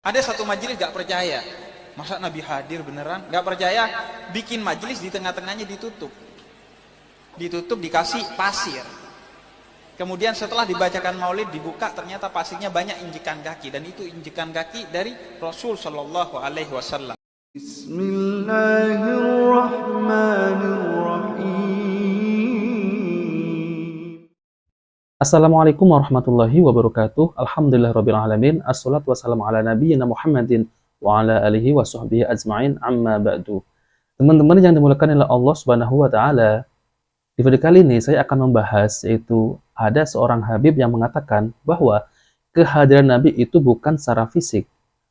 Ada satu majelis gak percaya, masa Nabi hadir beneran? Gak percaya, bikin majelis di tengah-tengahnya ditutup, dikasih pasir. Kemudian setelah dibacakan maulid dibuka, ternyata pasirnya banyak injekan kaki, dan itu injekan kaki dari Rasul Shallallahu Alaihi Wasallam. Assalamualaikum warahmatullahi wabarakatuh. Alhamdulillahirabbil alamin. Assalatu wassalamu ala nabiyyina Muhammadin wa ala alihi wa sahbihi ajma'in. Amma ba'du. Teman-teman yang dimuliakan oleh Allah Subhanahu wa taala, di video kali ini saya akan membahas, yaitu ada seorang habib yang mengatakan bahwa kehadiran Nabi itu bukan secara fisik,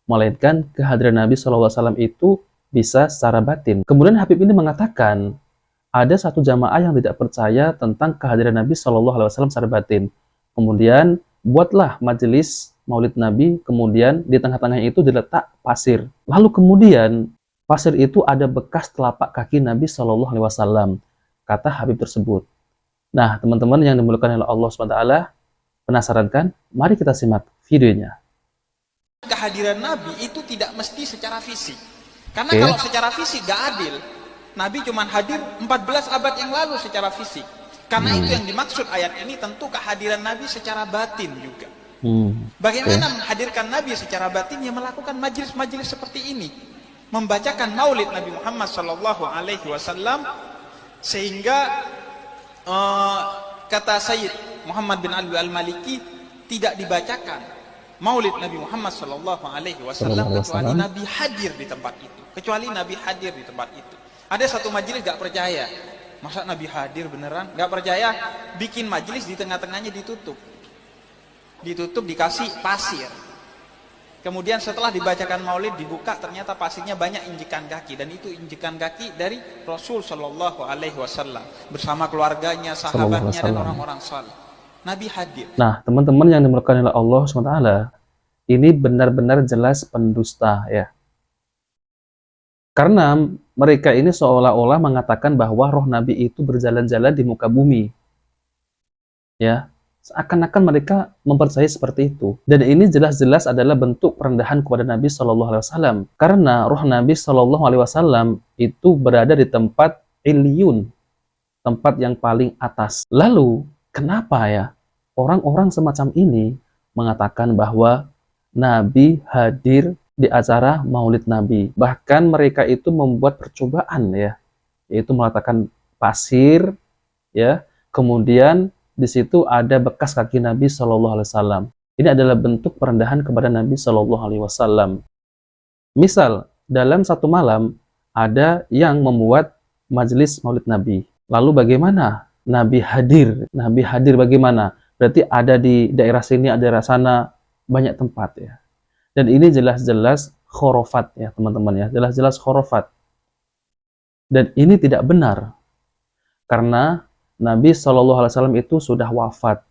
melainkan kehadiran Nabi SAW itu bisa secara batin. Kemudian habib ini mengatakan ada satu jamaah yang tidak percaya tentang kehadiran Nabi Shallallahu Alaihi Wasallam secara batin. Kemudian buatlah majelis Maulid Nabi, kemudian di tengah-tengah itu diletak pasir. Lalu kemudian pasir itu ada bekas telapak kaki Nabi Shallallahu Alaihi Wasallam, kata habib tersebut. Nah, teman-teman yang dimuliakan oleh Allah SWT, penasaran kan? Mari kita simak videonya. Kehadiran Nabi itu tidak mesti secara fisik, karena kalau secara fisik gak adil. Nabi cuma hadir 14 abad yang lalu secara fisik. Karena itu yang dimaksud ayat ini, tentu kehadiran Nabi secara batin juga. Bagaimana menghadirkan Nabi secara batin? Ya melakukan majelis-majelis seperti ini, membacakan maulid Nabi Muhammad Sallallahu Alaihi Wasallam, sehingga kata Sayyid Muhammad bin Ali al-Maliki, tidak dibacakan maulid Nabi Muhammad Sallallahu Alaihi Wasallam kecuali Nabi hadir di tempat itu. Ada satu majelis gak percaya, masa Nabi hadir beneran? Gak percaya, bikin majelis di tengah-tengahnya ditutup, dikasih pasir. Kemudian setelah dibacakan maulid dibuka, ternyata pasirnya banyak injekan kaki, dan itu injekan kaki dari Rasul Shallallahu Alaihi Wasallam bersama keluarganya, sahabatnya, dan orang-orang saleh. Nabi hadir. Nah, teman-teman yang dimuliakan oleh Allah SWT, ini benar-benar jelas pendusta ya. Karena mereka ini seolah-olah mengatakan bahwa roh Nabi itu berjalan-jalan di muka bumi. Ya, seakan-akan mereka mempercayai seperti itu. Dan ini jelas-jelas adalah bentuk perendahan kepada Nabi Shallallahu Alaihi Wasallam. Karena roh Nabi Shallallahu Alaihi Wasallam itu berada di tempat Iliyun, tempat yang paling atas. Lalu, kenapa ya orang-orang semacam ini mengatakan bahwa Nabi hadir di acara Maulid Nabi? Bahkan mereka itu membuat percobaan ya, yaitu meletakkan pasir ya, kemudian di situ ada bekas kaki Nabi Shallallahu Alaihi Wasallam. Ini adalah bentuk perendahan kepada Nabi Shallallahu Alaihi Wasallam. Misal dalam satu malam ada yang membuat majelis Maulid Nabi. Lalu bagaimana Nabi hadir? Nabi hadir bagaimana? Berarti ada di daerah sini, ada daerah sana, banyak tempat ya. Dan ini jelas-jelas khurafat ya teman-teman ya, jelas-jelas khurafat. Dan ini tidak benar, karena Nabi Shallallahu Alaihi Wasallam itu sudah wafat,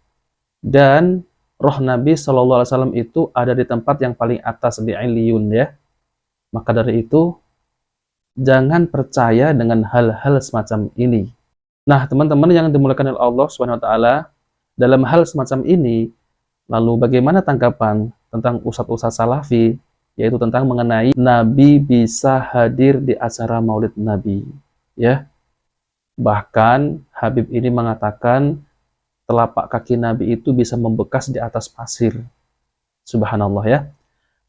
dan roh Nabi Shallallahu Alaihi Wasallam itu ada di tempat yang paling atas di Iliyun ya. Maka dari itu jangan percaya dengan hal-hal semacam ini. Nah, teman-teman yang dimuliakan oleh Allah Subhanahu Wa Taala, dalam hal semacam ini, lalu bagaimana tanggapan tentang ustadz-ustadz salafi, yaitu tentang mengenai Nabi bisa hadir di acara Maulid Nabi ya. Bahkan habib ini mengatakan telapak kaki Nabi itu bisa membekas di atas pasir. Subhanallah ya.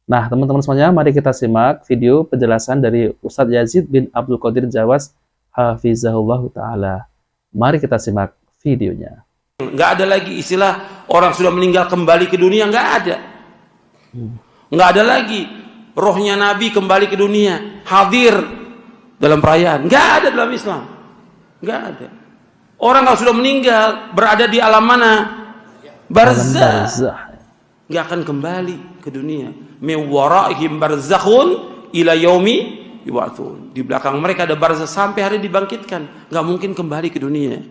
Nah, teman-teman semuanya, mari kita simak video penjelasan dari Ustadz Yazid bin Abdul Qadir Jawas hafizahullah taala. Mari kita simak videonya. Nggak ada lagi istilah orang sudah meninggal kembali ke dunia, nggak ada. Nggak ada lagi rohnya Nabi kembali ke dunia, hadir dalam perayaan. Nggak ada dalam Islam, nggak ada. Orang kalau sudah meninggal berada di alam mana? Barzakh, nggak akan kembali ke dunia. Min waraihim barzakhun ila yaumi yub'atsun. Di belakang mereka ada barzakh sampai hari dibangkitkan, nggak mungkin kembali ke dunia.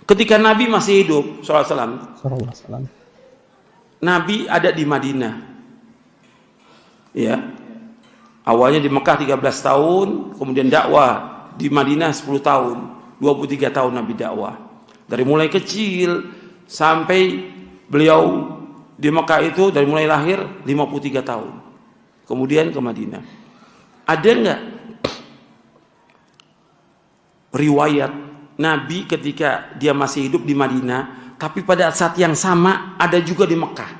Ketika Nabi masih hidup, SAW, Nabi ada di Madinah. Ya. Awalnya di Mekah 13 tahun, kemudian dakwah di Madinah 10 tahun. 23 tahun Nabi dakwah. Dari mulai kecil sampai beliau di Mekah itu, dari mulai lahir 53 tahun. kemudian ke Madinah. Ada nggak riwayat Nabi ketika dia masih hidup di Madinah, tapi pada saat yang sama ada juga di Mekah,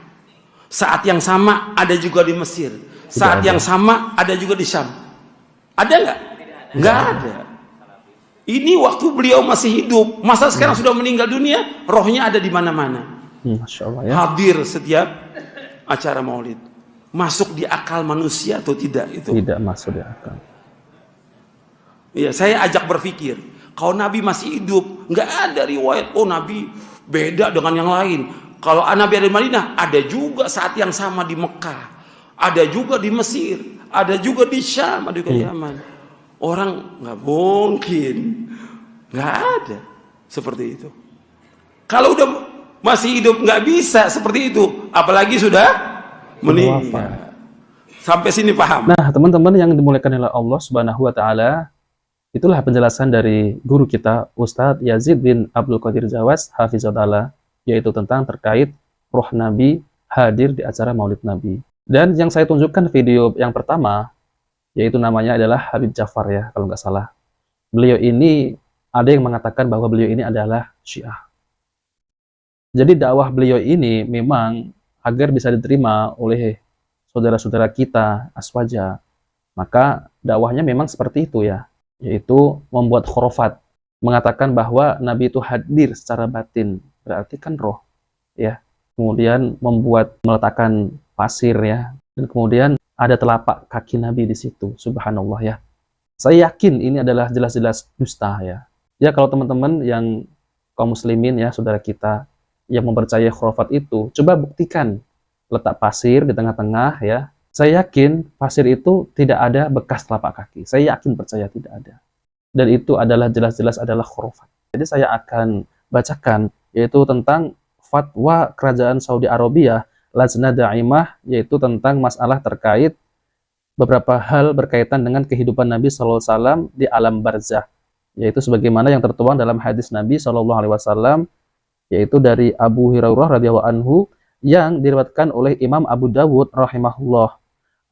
saat yang sama ada juga di Mesir, saat yang sama ada juga di Syam? Ada nggak? Nggak ada. Ini waktu beliau masih hidup. Masa sekarang sudah meninggal dunia, rohnya ada di mana-mana. Masya Allah, ya. Hadir setiap acara maulid. Masuk di akal manusia atau tidak itu? Tidak masuk di akal. Ya, saya ajak berpikir. Kalau Nabi masih hidup, nggak ada riwayat, oh Nabi beda dengan yang lain. Kalau Nabi ada di Madinah, ada juga saat yang sama di Mekah, ada juga di Mesir, ada juga di Syam, ada juga di Yaman. Orang nggak mungkin, nggak ada seperti itu. Kalau udah masih hidup nggak bisa seperti itu, apalagi sudah meninggal. Sampai sini paham? Nah, teman-teman yang dimuliakan oleh Allah Subhanahu wa taala, itulah penjelasan dari guru kita Ustadz Yazid bin Abdul Qadir Jawas hafizahullah, yaitu tentang terkait roh Nabi hadir di acara Maulid Nabi. Dan yang saya tunjukkan video yang pertama, yaitu namanya adalah Habib Ja'far, ya, kalau nggak salah. Beliau ini, ada yang mengatakan bahwa beliau ini adalah Syiah. Jadi dakwah beliau ini memang agar bisa diterima oleh saudara-saudara kita Aswaja, maka dakwahnya memang seperti itu, ya, yaitu membuat khurafat, mengatakan bahwa Nabi itu hadir secara batin, berarti kan roh, ya. Kemudian meletakkan pasir, ya, dan kemudian ada telapak kaki Nabi di situ. Subhanallah, ya. Saya yakin ini adalah jelas-jelas dusta, ya. Ya, kalau teman-teman yang kaum muslimin, ya, saudara kita yang mempercayai khurafat itu, coba buktikan letak pasir di tengah-tengah, ya. Saya yakin pasir itu tidak ada bekas telapak kaki. Saya yakin percaya tidak ada. Dan itu adalah jelas-jelas adalah khurafat. Jadi saya akan bacakan, yaitu tentang fatwa kerajaan Saudi Arabia Lajnah Da'imah, yaitu tentang masalah terkait beberapa hal berkaitan dengan kehidupan Nabi SAW di alam barzah, yaitu sebagaimana yang tertuang dalam hadis Nabi SAW, yaitu dari Abu Hurairah radhiyallahu anhu yang diriwayatkan oleh Imam Abu Dawud rahimahullah.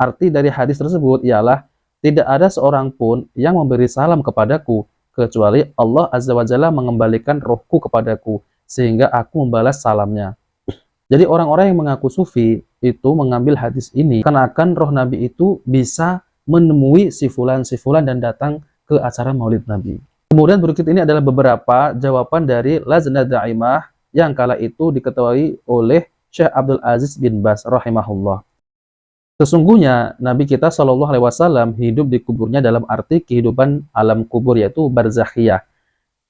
Arti dari hadis tersebut ialah tidak ada seorang pun yang memberi salam kepadaku kecuali Allah Azza wa Jalla mengembalikan rohku kepadaku sehingga aku membalas salamnya. Jadi orang-orang yang mengaku sufi itu mengambil hadis ini karena akan roh Nabi itu bisa menemui si fulan dan datang ke acara Maulid Nabi. Kemudian berikut ini adalah beberapa jawaban dari Lajnah Da'imah yang kala itu diketuai oleh Syekh Abdul Aziz bin Baz rahimahullah. Sesungguhnya Nabi kita SAW hidup di kuburnya dalam arti kehidupan alam kubur, yaitu barzakhiyah.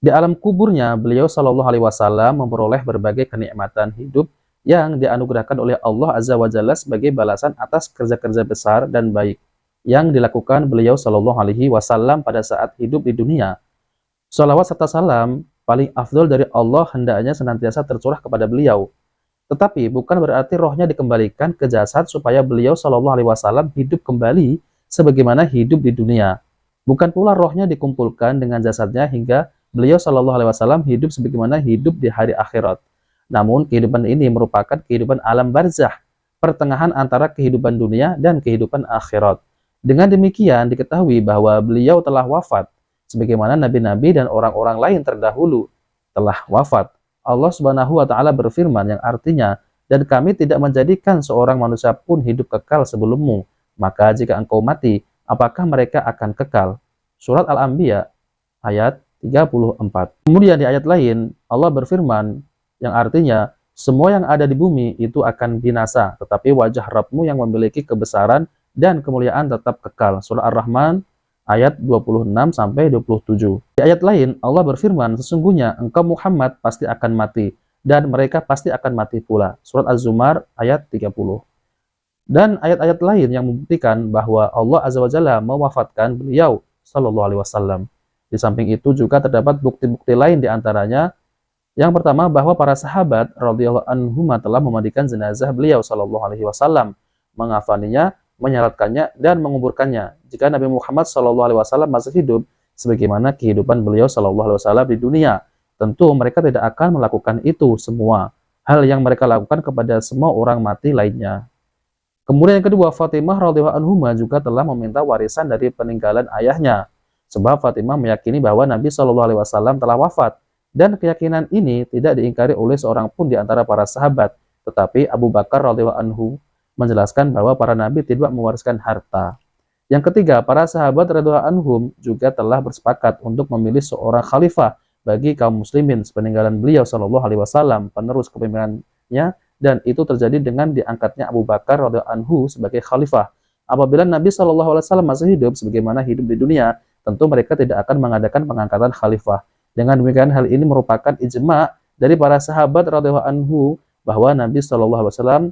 Di alam kuburnya beliau SAW memperoleh berbagai kenikmatan hidup yang dianugerahkan oleh Allah Azza wa Jalla sebagai balasan atas kerja-kerja besar dan baik yang dilakukan beliau SAW pada saat hidup di dunia. Salawat serta salam paling afdol dari Allah hendaknya senantiasa tercurah kepada beliau. Tetapi bukan berarti rohnya dikembalikan ke jasad supaya beliau SAW hidup kembali sebagaimana hidup di dunia. Bukan pula rohnya dikumpulkan dengan jasadnya hingga beliau SAW hidup sebagaimana hidup di hari akhirat. Namun kehidupan ini merupakan kehidupan alam barzah, pertengahan antara kehidupan dunia dan kehidupan akhirat. Dengan demikian diketahui bahwa beliau telah wafat, sebagaimana nabi-nabi dan orang-orang lain terdahulu telah wafat. Allah Subhanahu wa taala berfirman yang artinya, dan kami tidak menjadikan seorang manusia pun hidup kekal sebelummu, maka jika engkau mati, apakah mereka akan kekal? Surat Al-Anbiya ayat 34. Kemudian di ayat lain Allah berfirman yang artinya, semua yang ada di bumi itu akan binasa, tetapi wajah Rabbmu yang memiliki kebesaran dan kemuliaan tetap kekal. Surah Ar-Rahman ayat 26-27. Di ayat lain Allah berfirman, sesungguhnya engkau Muhammad pasti akan mati dan mereka pasti akan mati pula. Surat Az-Zumar ayat 30. Dan ayat-ayat lain yang membuktikan bahwa Allah Azza wa Jalla mewafatkan beliau sallallahu alaihi wasallam. Di samping itu juga terdapat bukti-bukti lain di antaranya. Yang pertama bahwa para sahabat radhiyallahu anhum telah memandikan jenazah beliau sallallahu alaihi wasallam, mengafaninya, menyalatkannya dan menguburkannya jika Nabi Muhammad SAW masih hidup sebagaimana kehidupan beliau SAW di dunia. Tentu mereka tidak akan melakukan itu semua hal yang mereka lakukan kepada semua orang mati lainnya. Kemudian yang kedua, Fatimah radhiyallahu anhuma juga telah meminta warisan dari peninggalan ayahnya. Sebab Fatimah meyakini bahwa Nabi Shallallahu alaihi wasallam telah wafat, dan keyakinan ini tidak diingkari oleh seorang pun di antara para sahabat. Tetapi Abu Bakar radhiyallahu anhu menjelaskan bahwa para nabi tidak mewariskan harta. Yang ketiga, para sahabat radhiyallahu anhum juga telah bersepakat untuk memilih seorang khalifah bagi kaum muslimin sepeninggalan beliau Shallallahu alaihi wasallam, penerus kepemimpinannya, dan itu terjadi dengan diangkatnya Abu Bakar radhiyallahu anhu sebagai khalifah. Apabila Nabi Shallallahu alaihi wasallam masih hidup sebagaimana hidup di dunia, tentu mereka tidak akan mengadakan pengangkatan khalifah. Dengan demikian, hal ini merupakan ijma dari para sahabat radhiyallahu anhu bahwa Nabi Shallallahu alaihi wasallam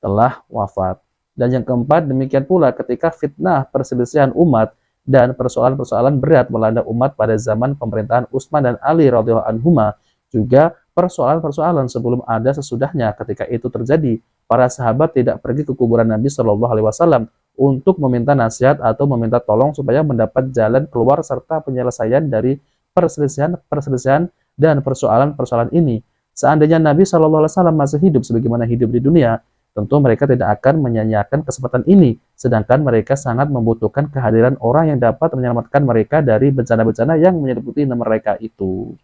telah wafat. Dan yang keempat, demikian pula ketika fitnah perselisihan umat dan persoalan-persoalan berat melanda umat pada zaman pemerintahan Utsman dan Ali radhiyallahu anhuma, juga persoalan-persoalan sebelum ada sesudahnya. Ketika itu terjadi, para sahabat tidak pergi ke kuburan Nabi Shallallahu alaihi wasallam untuk meminta nasihat atau meminta tolong supaya mendapat jalan keluar serta penyelesaian dari perselisihan dan persoalan-persoalan ini. Seandainya Nabi Shallallahu alaihi wasallam masih hidup sebagaimana hidup di dunia, tentu mereka tidak akan menyanyiakan kesempatan ini, sedangkan mereka sangat membutuhkan kehadiran orang yang dapat menyelamatkan mereka dari bencana-bencana yang menyelimuti mereka itu.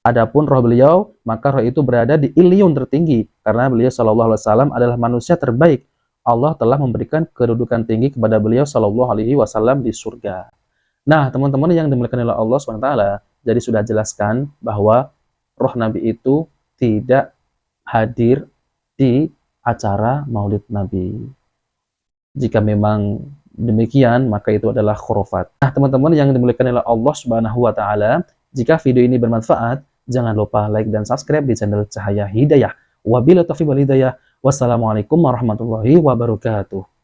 Adapun roh beliau, maka roh itu berada di Iliun tertinggi, karena beliau Shallallahu alaihi wasallam adalah manusia terbaik. Allah telah memberikan kedudukan tinggi kepada beliau Shallallahu alaihi wasallam di surga. Nah, teman-teman yang dimuliakan oleh Allah SWT, jadi sudah jelaskan bahwa roh Nabi itu tidak hadir di acara Maulid Nabi. Jika memang demikian, maka itu adalah khurafat. Nah, teman-teman yang dimuliakan oleh Allah SWT, jika video ini bermanfaat, jangan lupa like dan subscribe di channel Cahaya Hidayah. Wabillahi taufiq wal hidayah. Wassalamualaikum warahmatullahi wabarakatuh.